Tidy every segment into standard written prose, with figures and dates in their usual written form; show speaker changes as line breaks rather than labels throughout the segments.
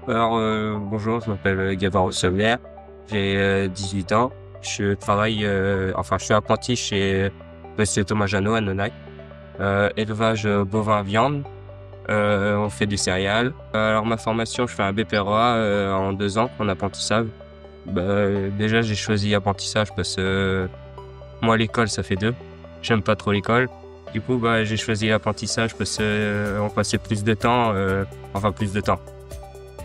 Bonjour, je m'appelle Gavin Sommière, j'ai 18 ans. Je travaille, je suis apprenti chez Monsieur Thomas Jeannot à Nonac. Élevage bovin viande, on fait des céréales. Alors ma formation, je fais un BPROA en 2 ans en apprentissage. Déjà j'ai choisi apprentissage parce que moi l'école ça fait 2. J'aime pas trop l'école. Du coup j'ai choisi l'apprentissage parce que on passait plus de temps, plus de temps.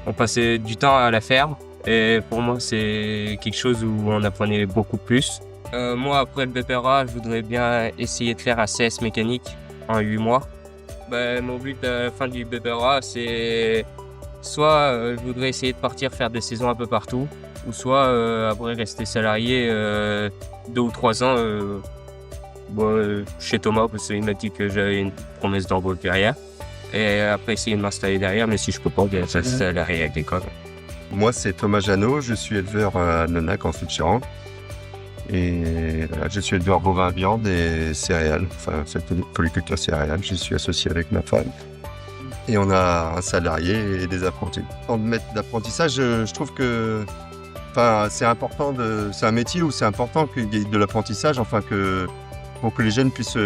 On passait du temps à la ferme et pour moi c'est quelque chose où on apprenait beaucoup plus. Moi après le BPRA, je voudrais bien essayer de faire un CS mécanique en 8 mois. Mon but à la fin du BPRA c'est soit je voudrais essayer de partir faire des saisons un peu partout ou soit après rester salarié 2 ou 3 ans chez Thomas parce qu'il m'a dit que j'avais une promesse d'embauche derrière. Et après essayer de m'installer derrière, mais si je peux pas, bien rester salarié avec l'école.
Moi, c'est Thomas Jeannot, je suis éleveur à Nonac en Sud-Charente. Et voilà, je suis éleveur bovin viande et céréales, enfin, c'est polyculture céréale. Je suis associé avec ma femme. Et on a un salarié et des apprentis. En maître d'apprentissage, je trouve que c'est important c'est un métier où c'est important qu'il y ait de l'apprentissage, pour que les jeunes puissent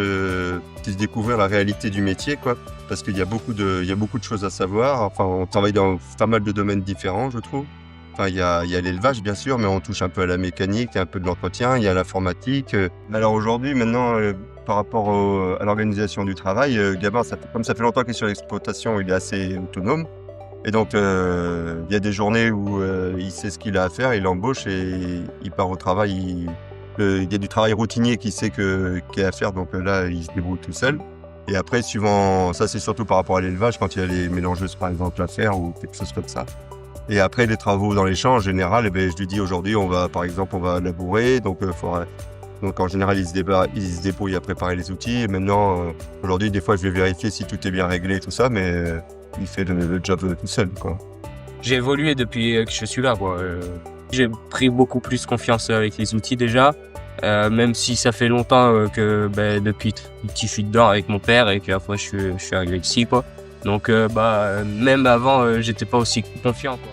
découvrir la réalité du métier, quoi. Parce qu'il y a beaucoup de choses à savoir. Enfin, on travaille dans pas mal de domaines différents, je trouve. Enfin, il y a l'élevage, bien sûr, mais on touche un peu à la mécanique, il y a un peu de l'entretien, il y a l'informatique. Alors aujourd'hui, maintenant, par rapport à l'organisation du travail, Gabin, comme ça fait longtemps qu'il est sur l'exploitation, il est assez autonome. Et donc, il y a des journées où il sait ce qu'il a à faire, il embauche et il part au travail. Il y a du travail routinier qu'il sait qu'il y a à faire, donc là, il se débrouille tout seul. Et après, ça c'est surtout par rapport à l'élevage, quand il y a les mélangeuses par exemple à faire ou quelque chose comme ça. Et après, les travaux dans les champs, en général, je lui dis aujourd'hui, on va labourer, donc en général, il se débrouille à préparer les outils. Et maintenant, aujourd'hui, des fois, je vais vérifier si tout est bien réglé, tout ça, mais il fait le job tout seul, quoi.
J'ai évolué depuis que je suis là, quoi. J'ai pris beaucoup plus confiance avec les outils déjà, même si ça fait longtemps que depuis petit je suis dedans avec mon père et qu'après je suis arrivé ici, quoi. Donc même avant j'étais pas aussi confiant, quoi.